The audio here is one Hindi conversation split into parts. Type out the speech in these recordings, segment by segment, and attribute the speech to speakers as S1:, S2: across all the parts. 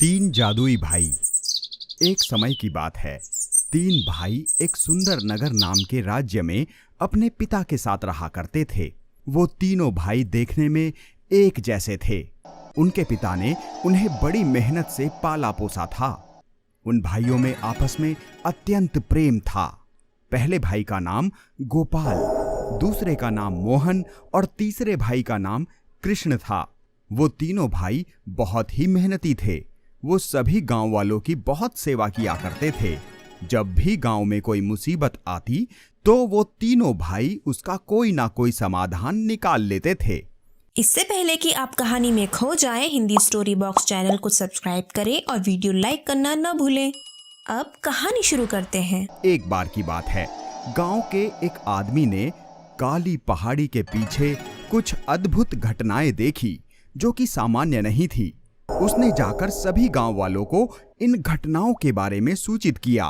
S1: तीन जादुई भाई। एक समय की बात है, तीन भाई एक सुंदर नगर नाम के राज्य में अपने पिता के साथ रहा करते थे। वो तीनों भाई देखने में एक जैसे थे। उनके पिता ने उन्हें बड़ी मेहनत से पाला पोसा था। उन भाइयों में आपस में अत्यंत प्रेम था। पहले भाई का नाम गोपाल, दूसरे का नाम मोहन और तीसरे भाई का नाम कृष्ण था। वो तीनों भाई बहुत ही मेहनती थे। वो सभी गांव वालों की बहुत सेवा किया करते थे। जब भी गांव में कोई मुसीबत आती तो वो तीनों भाई उसका कोई ना कोई समाधान निकाल लेते थे।
S2: इससे पहले कि आप कहानी में खो जाएं, हिंदी स्टोरी बॉक्स चैनल को सब्सक्राइब करें और वीडियो लाइक करना न भूलें। अब कहानी शुरू करते हैं।
S1: एक बार की बात है, गांव के एक आदमी ने काली पहाड़ी के पीछे कुछ अद्भुत घटनाएं देखी जो कि सामान्य नहीं थी। उसने जाकर सभी गांव वालों को इन घटनाओं के बारे में सूचित किया।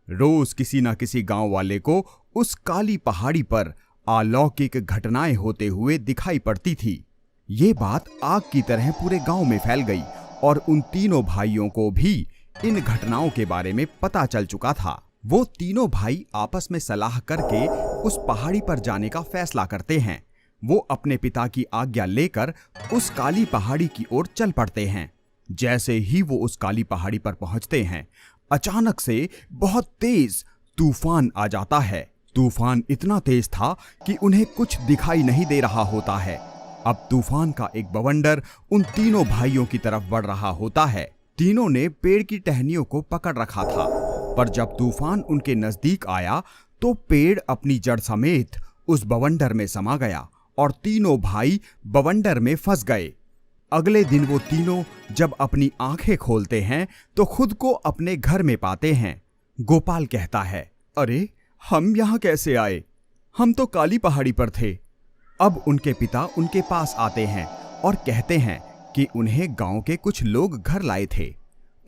S1: रोज किसी न किसी गांव वाले को उस काली पहाड़ी पर अलौकिक घटनाएं होते हुए दिखाई पड़ती थी। ये बात आग की तरह पूरे गांव में फैल गई और उन तीनों भाइयों को भी इन घटनाओं के बारे में पता चल चुका था। वो तीनों भाई आपस में सलाह करके उस पहाड़ी पर जाने का फैसला करते हैं। वो अपने पिता की आज्ञा लेकर उस काली पहाड़ी की ओर चल पड़ते हैं। जैसे ही वो उस काली पहाड़ी पर पहुंचते हैं, अचानक से बहुत तेज तूफान आ जाता है। तूफान इतना तेज था कि उन्हें कुछ दिखाई नहीं दे रहा होता है। अब तूफान का एक बवंडर उन तीनों भाइयों की तरफ बढ़ रहा होता है। तीनों ने पेड़ की टहनियों को पकड़ रखा था, पर जब तूफान उनके नजदीक आया तो पेड़ अपनी जड़ समेत उस बवंडर में समा गया और तीनों भाई बवंडर में फंस गए। अगले दिन वो तीनों जब अपनी आंखें खोलते हैं तो खुद को अपने घर में पाते हैं। गोपाल कहता है, अरे हम यहाँ कैसे आए? हम तो काली पहाड़ी पर थे। अब उनके पिता उनके पास आते हैं और कहते हैं कि उन्हें गांव के कुछ लोग घर लाए थे।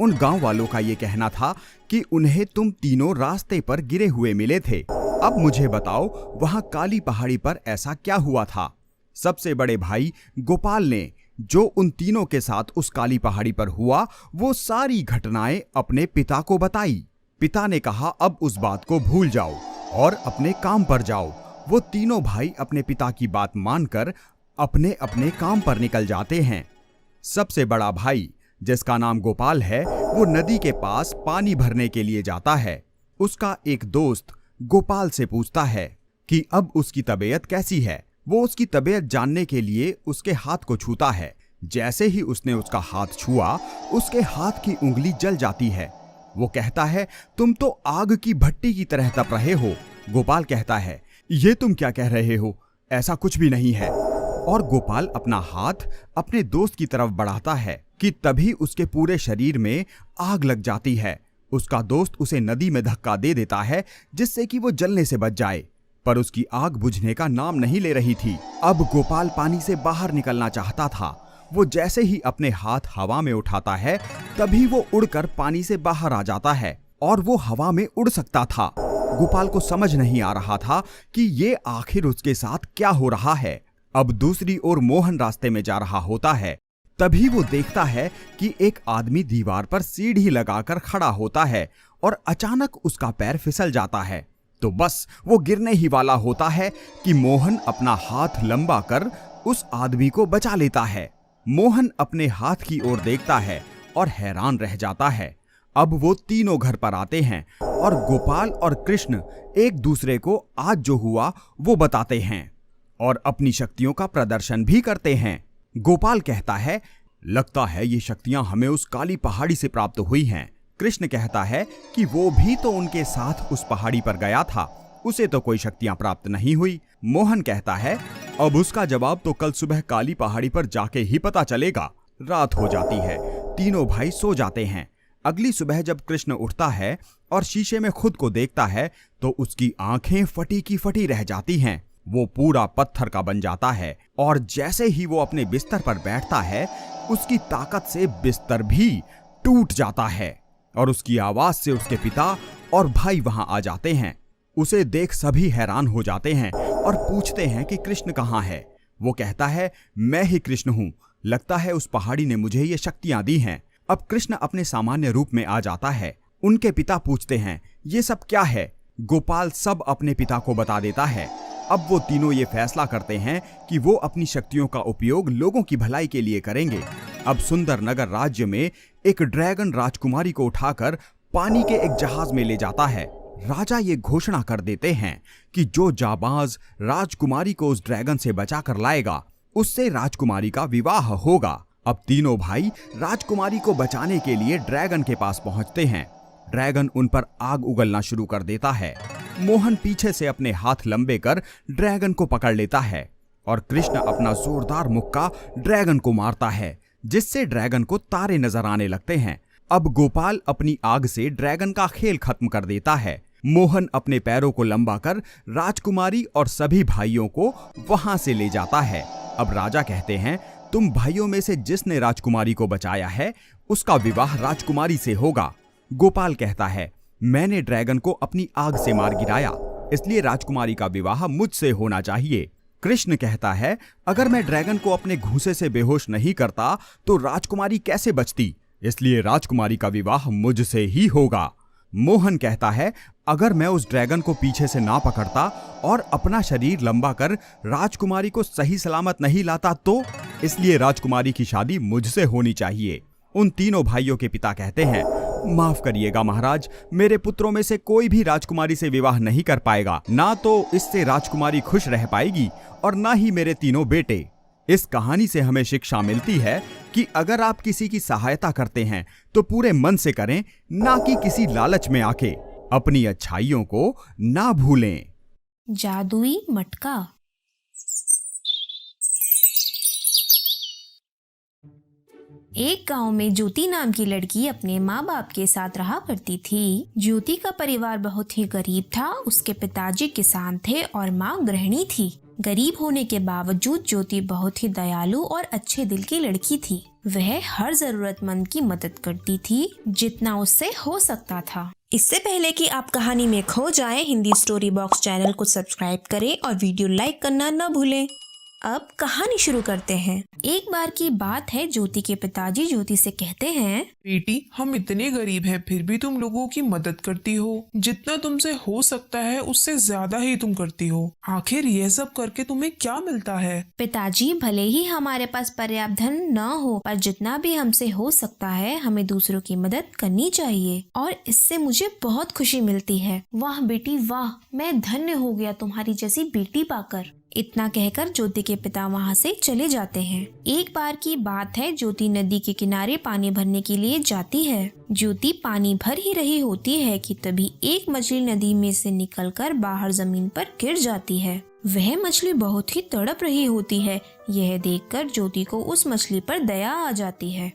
S1: उन गांव वालों का ये कहना था कि उन्हें तुम तीनों रास्ते पर गिरे हुए मिले थे। अब मुझे बताओ, वहां काली पहाड़ी पर ऐसा क्या हुआ था? सबसे बड़े भाई गोपाल ने जो उन तीनों के साथ उस काली पहाड़ी पर हुआ वो सारी घटनाएं अपने पिता को बताई। पिता ने कहा, अब उस बात को भूल जाओ और अपने काम पर जाओ। वो तीनों भाई अपने पिता की बात मानकर अपने अपने काम पर निकल जाते हैं। सबसे बड़ा भाई, जिसका नाम गोपाल है, वो नदी के पास पानी भरने के लिए जाता है। उसका एक दोस्त गोपाल से पूछता है कि अब उसकी तबीयत कैसी है। वो उसकी तबीयत जानने के लिए उसके हाथ को छूता है। जैसे ही उसने उसका हाथ छुआ, उसके हाथ की उंगली जल जाती है। वो कहता है, तुम तो आग की भट्टी की तरह तप रहे हो। गोपाल कहता है, ये तुम क्या कह रहे हो? ऐसा कुछ भी नहीं है। और गोपाल अपना हाथ अपने दोस्त की तरफ बढ़ाता है कि तभी उसके पूरे शरीर में आग लग जाती है। उसका दोस्त उसे नदी में धक्का दे देता है जिससे कि वो जलने से बच जाए, पर उसकी आग बुझने का नाम नहीं ले रही थी। अब गोपाल पानी से बाहर निकलना चाहता था। वो जैसे ही अपने हाथ हवा में उठाता है तभी वो उड़कर पानी से बाहर आ जाता है और वो हवा में उड़ सकता था। गोपाल को समझ नहीं आ रहा था कि ये आखिर उसके साथ क्या हो रहा है। अब दूसरी ओर मोहन रास्ते में जा रहा होता है। तभी वो देखता है कि एक आदमी दीवार पर सीढ़ी लगाकर खड़ा होता है और अचानक उसका पैर फिसल जाता है। तो बस वो गिरने ही वाला होता है कि मोहन अपना हाथ लंबा कर उस आदमी को बचा लेता है। मोहन अपने हाथ की ओर देखता है और हैरान रह जाता है। अब वो तीनों घर पर आते हैं और गोपाल और कृष्ण एक दूसरे को आज जो हुआ वो बताते हैं और अपनी शक्तियों का प्रदर्शन भी करते हैं। गोपाल कहता है, लगता है ये शक्तियां हमें उस काली पहाड़ी से प्राप्त हुई हैं। कृष्ण कहता है कि वो भी तो उनके साथ उस पहाड़ी पर गया था, उसे तो कोई शक्तियां प्राप्त नहीं हुई। मोहन कहता है, अब उसका जवाब तो कल सुबह काली पहाड़ी पर जाके ही पता चलेगा। रात हो जाती है, तीनों भाई सो जाते हैं। अगली सुबह जब कृष्ण उठता है और शीशे में खुद को देखता है तो उसकी आंखें फटी की फटी रह जाती हैं। वो पूरा पत्थर का बन जाता है और जैसे ही वो अपने बिस्तर पर बैठता है उसकी ताकत से बिस्तर भी टूट जाता है और उसकी आवाज से उसके पिता और भाई वहां आ जाते हैं। उसे देख सभी हैरान हो जाते हैं और पूछते हैं कि कृष्ण कहाँ है। वो कहता है, मैं ही कृष्ण हूँ। लगता है उस पहाड़ी ने मुझे ये शक्तियां दी हैं। अब कृष्ण अपने सामान्य रूप में आ जाता है। उनके पिता पूछते हैं, ये सब क्या है? गोपाल सब अपने पिता को बता देता है। अब वो तीनों ये फैसला करते हैं कि वो अपनी शक्तियों का उपयोग लोगों की भलाई के लिए करेंगे। अब सुंदर नगर राज्य में एक ड्रैगन राजकुमारी को उठाकर पानी के एक जहाज में ले जाता है। राजा ये घोषणा कर देते हैं कि जो जाबाज राजकुमारी को उस ड्रैगन से बचाकर लाएगा, उससे राजकुमारी का विवाह होगा। अब तीनों भाई राजकुमारी को बचाने के लिए ड्रैगन के पास पहुंचते हैं। ड्रैगन उन पर आग उगलना शुरू कर देता है। मोहन पीछे से अपने हाथ लंबे कर ड्रैगन को पकड़ लेता है और कृष्ण अपना जोरदार मुक्का ड्रैगन को मारता है, जिससे ड्रैगन को तारे नजर आने लगते हैं। अब गोपाल अपनी आग से ड्रैगन का खेल खत्म कर देता है। मोहन अपने पैरों को लंबा कर राजकुमारी और सभी भाइयों को वहां से ले जाता है। अब राजा कहते हैं, तुम भाइयों में से जिसने राजकुमारी को बचाया है, उसका विवाह राजकुमारी से होगा। गोपाल कहता है, मैंने ड्रैगन को अपनी आग से मार गिराया, इसलिए राजकुमारी का विवाह मुझसे होना चाहिए। कृष्ण कहता है, अगर मैं ड्रैगन को अपने घूंसे से बेहोश नहीं करता तो राजकुमारी कैसे बचती, इसलिए राजकुमारी का विवाह मुझसे ही होगा। मोहन कहता है, अगर मैं उस ड्रैगन को पीछे से ना पकड़ता और अपना शरीर लंबा कर राजकुमारी को सही सलामत नहीं लाता तो, इसलिए राजकुमारी की शादी मुझसे होनी चाहिए। उन तीनों भाइयों के पिता कहते हैं, माफ करिएगा महाराज, मेरे पुत्रों में से कोई भी राजकुमारी से विवाह नहीं कर पाएगा। ना तो इससे राजकुमारी खुश रह पाएगी और ना ही मेरे तीनों बेटे। इस कहानी से हमें शिक्षा मिलती है कि अगर आप किसी की सहायता करते हैं तो पूरे मन से करें, ना कि किसी लालच में आके। अपनी अच्छाइयों को ना भूलें।
S2: जादुई मटका। एक गांव में ज्योति नाम की लड़की अपने माँ बाप के साथ रहा करती थी। ज्योति का परिवार बहुत ही गरीब था। उसके पिताजी किसान थे और माँ गृहिणी थी। गरीब होने के बावजूद ज्योति बहुत ही दयालु और अच्छे दिल की लड़की थी। वह हर जरूरतमंद की मदद करती थी, जितना उससे हो सकता था। इससे पहले कि आप कहानी में खो जाएं, हिंदी स्टोरी बॉक्स चैनल को सब्सक्राइब करें और वीडियो लाइक करना न भूलें। अब कहानी शुरू करते हैं। एक बार की बात है, ज्योति के पिताजी ज्योति से कहते हैं,
S3: बेटी, हम इतने गरीब हैं फिर भी तुम लोगों की मदद करती हो। जितना तुमसे हो सकता है उससे ज्यादा ही तुम करती हो। आखिर ये सब करके तुम्हें क्या मिलता है?
S2: पिताजी, भले ही हमारे पास पर्याप्त धन न हो, पर जितना भी हमसे हो सकता है हमें दूसरों की मदद करनी चाहिए और इससे मुझे बहुत खुशी मिलती है। वाह बेटी वाह, मैं धन्य हो गया तुम्हारी जैसी बेटी पाकर। इतना कहकर ज्योति के पिता वहाँ से चले जाते हैं। एक बार की बात है, ज्योति नदी के किनारे पानी भरने के लिए जाती है। ज्योति पानी भर ही रही होती है कि तभी एक मछली नदी में से निकलकर बाहर जमीन पर गिर जाती है। वह मछली बहुत ही तड़प रही होती है। यह देखकर ज्योति को उस मछली पर दया आ जाती है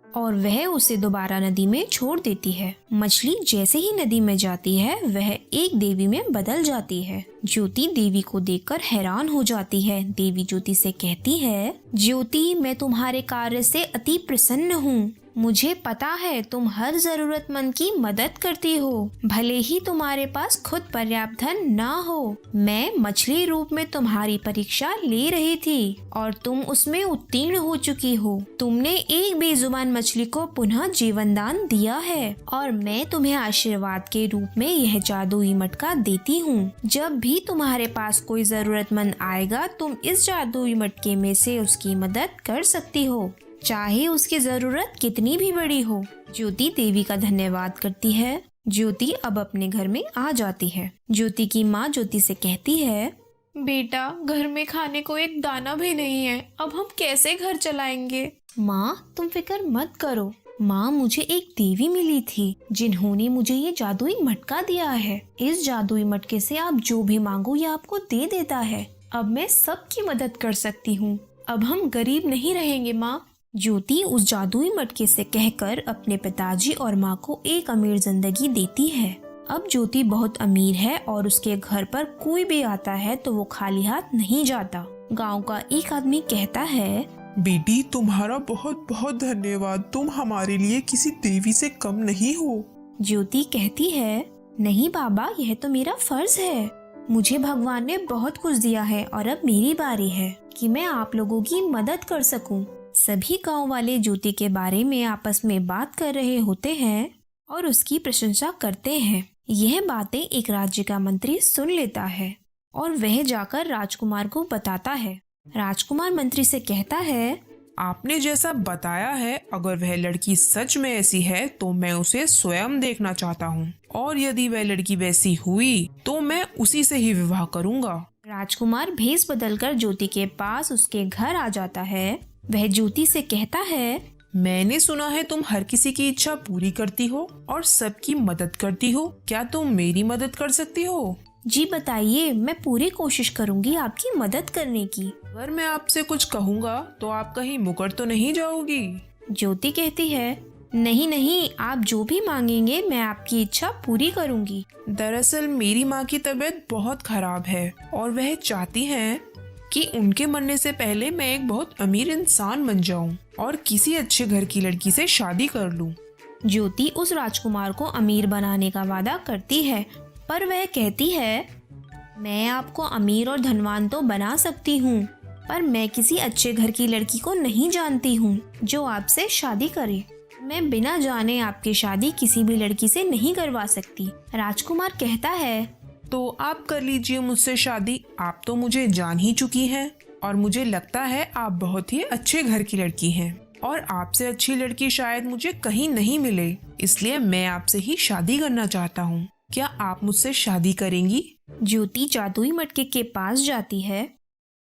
S2: और वह उसे दोबारा नदी में छोड़ देती है। मछली जैसे ही नदी में जाती है वह एक देवी में बदल जाती है। ज्योति देवी को देखकर हैरान हो जाती है। देवी ज्योति से कहती है, ज्योति, मैं तुम्हारे कार्य से अति प्रसन्न हूँ। मुझे पता है तुम हर जरूरतमंद की मदद करती हो, भले ही तुम्हारे पास खुद पर्याप्त धन ना हो। मैं मछली रूप में तुम्हारी परीक्षा ले रही थी और तुम उसमें उत्तीर्ण हो चुकी हो। तुमने एक बेजुबान मछली को पुनः जीवन दान दिया है और मैं तुम्हें आशीर्वाद के रूप में यह जादुई मटका देती हूँ। जब भी तुम्हारे पास कोई जरूरतमंद आएगा, तुम इस जादुई मटके में से उसकी मदद कर सकती हो, चाहे उसकी जरूरत कितनी भी बड़ी हो। ज्योति देवी का धन्यवाद करती है। ज्योति अब अपने घर में आ जाती है। ज्योति की माँ ज्योति से कहती है, बेटा, घर में खाने को एक दाना भी नहीं है, अब हम कैसे घर चलाएंगे? माँ, तुम फिक्र मत करो। माँ, मुझे एक देवी मिली थी जिन्होंने मुझे ये जादुई मटका दिया है। इस जादुई मटके से आप जो भी मांगो ये आपको दे देता है। अब मैं सबकी मदद कर सकती हूँ। अब हम गरीब नहीं रहेंगे माँ। ज्योति उस जादुई मटके से कहकर अपने पिताजी और माँ को एक अमीर जिंदगी देती है। अब ज्योति बहुत अमीर है और उसके घर पर कोई भी आता है तो वो खाली हाथ नहीं जाता। गांव का एक आदमी कहता है,
S3: बेटी, तुम्हारा बहुत बहुत धन्यवाद। तुम हमारे लिए किसी देवी से कम नहीं हो।
S2: ज्योति कहती है, नहीं बाबा, यह तो मेरा फर्ज है। मुझे भगवान ने बहुत कुछ दिया है और अब मेरी बारी है कि मैं आप लोगों की मदद कर सकूं। सभी गांव वाले ज्योति के बारे में आपस में बात कर रहे होते हैं और उसकी प्रशंसा करते हैं। यह बातें एक राज्य का मंत्री सुन लेता है और वह जाकर राजकुमार को बताता है। राजकुमार मंत्री से कहता है,
S3: आपने जैसा बताया है, अगर वह लड़की सच में ऐसी है तो मैं उसे स्वयं देखना चाहता हूँ, और यदि वह लड़की वैसी हुई तो मैं उसी से ही विवाह करूँगा।
S2: राजकुमार भेष बदलकर ज्योति के पास उसके घर आ जाता है। वह ज्योति से कहता है,
S3: मैंने सुना है तुम हर किसी की इच्छा पूरी करती हो और सबकी मदद करती हो। क्या तुम मेरी मदद कर सकती हो?
S2: जी बताइए, मैं पूरी कोशिश करूंगी आपकी मदद करने की।
S3: अगर मैं आपसे कुछ कहूँगा तो आप कहीं मुकर तो नहीं जाओगी?
S2: ज्योति कहती है, नहीं नहीं, आप जो भी मांगेंगे मैं आपकी इच्छा पूरी करूंगी।
S3: दरअसल मेरी माँ की तबीयत बहुत खराब है और वह चाहती हैं कि उनके मरने से पहले मैं एक बहुत अमीर इंसान बन जाऊं और किसी अच्छे घर की लड़की से शादी कर लूं।
S2: ज्योति उस राजकुमार को अमीर बनाने का वादा करती है, पर वह कहती है, मैं आपको अमीर और धनवान तो बना सकती हूँ, पर मैं किसी अच्छे घर की लड़की को नहीं जानती हूँ जो आपसे शादी करे। मैं बिना जाने आपकी शादी किसी भी लड़की से नहीं करवा सकती। राजकुमार कहता है,
S3: तो आप कर लीजिए मुझसे शादी। आप तो मुझे जान ही चुकी हैं और मुझे लगता है आप बहुत ही अच्छे घर की लड़की हैं और आपसे अच्छी लड़की शायद मुझे कहीं नहीं मिले, इसलिए मैं आपसे ही शादी करना चाहता हूँ। क्या आप मुझसे शादी करेंगी?
S2: ज्योति जादुई मटके के पास जाती है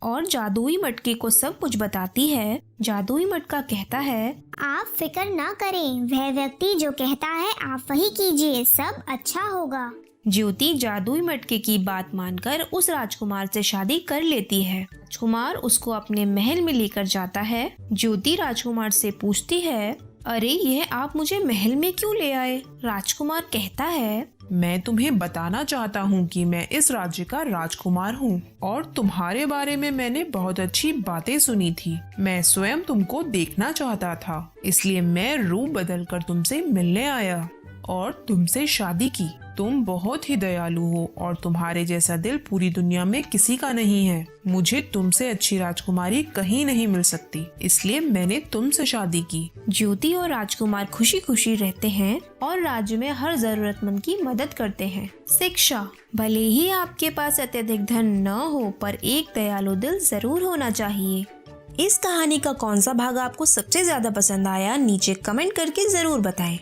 S2: और जादुई मटके को सब कुछ बताती है। जादुई मटका कहता है,
S4: आप फिक्र ना करें, वह व्यक्ति जो कहता है आप वही कीजिए, सब अच्छा होगा।
S2: ज्योति जादुई मटके की बात मानकर उस राजकुमार से शादी कर लेती है। राजकुमार उसको अपने महल में लेकर जाता है। ज्योति राजकुमार से पूछती है, अरे यह आप मुझे महल में क्यों ले आए? राजकुमार कहता है,
S3: मैं तुम्हें बताना चाहता हूँ कि मैं इस राज्य का राजकुमार हूँ और तुम्हारे बारे में मैंने बहुत अच्छी बातें सुनी थी। मैं स्वयं तुमको देखना चाहता था, इसलिए मैं रूप बदलकर तुमसे मिलने आया और तुमसे शादी की। तुम बहुत ही दयालु हो और तुम्हारे जैसा दिल पूरी दुनिया में किसी का नहीं है। मुझे तुमसे अच्छी राजकुमारी कहीं नहीं मिल सकती, इसलिए मैंने तुमसे शादी की।
S2: ज्योति और राजकुमार खुशी खुशी रहते हैं और राज्य में हर जरूरतमंद की मदद करते हैं। शिक्षा, भले ही आपके पास अत्यधिक धन न हो, पर एक दयालु दिल जरूर होना चाहिए। इस कहानी का कौन सा भाग आपको सबसे ज्यादा पसंद आया, नीचे कमेंट करके जरूर बताएं।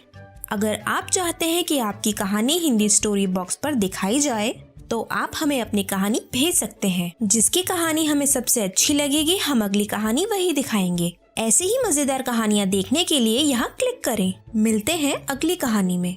S2: अगर आप चाहते हैं कि आपकी कहानी हिंदी स्टोरी बॉक्स पर दिखाई जाए तो आप हमें अपनी कहानी भेज सकते हैं। जिसकी कहानी हमें सबसे अच्छी लगेगी हम अगली कहानी वही दिखाएंगे। ऐसे ही मजेदार कहानियाँ देखने के लिए यहाँ क्लिक करें। मिलते हैं अगली कहानी में।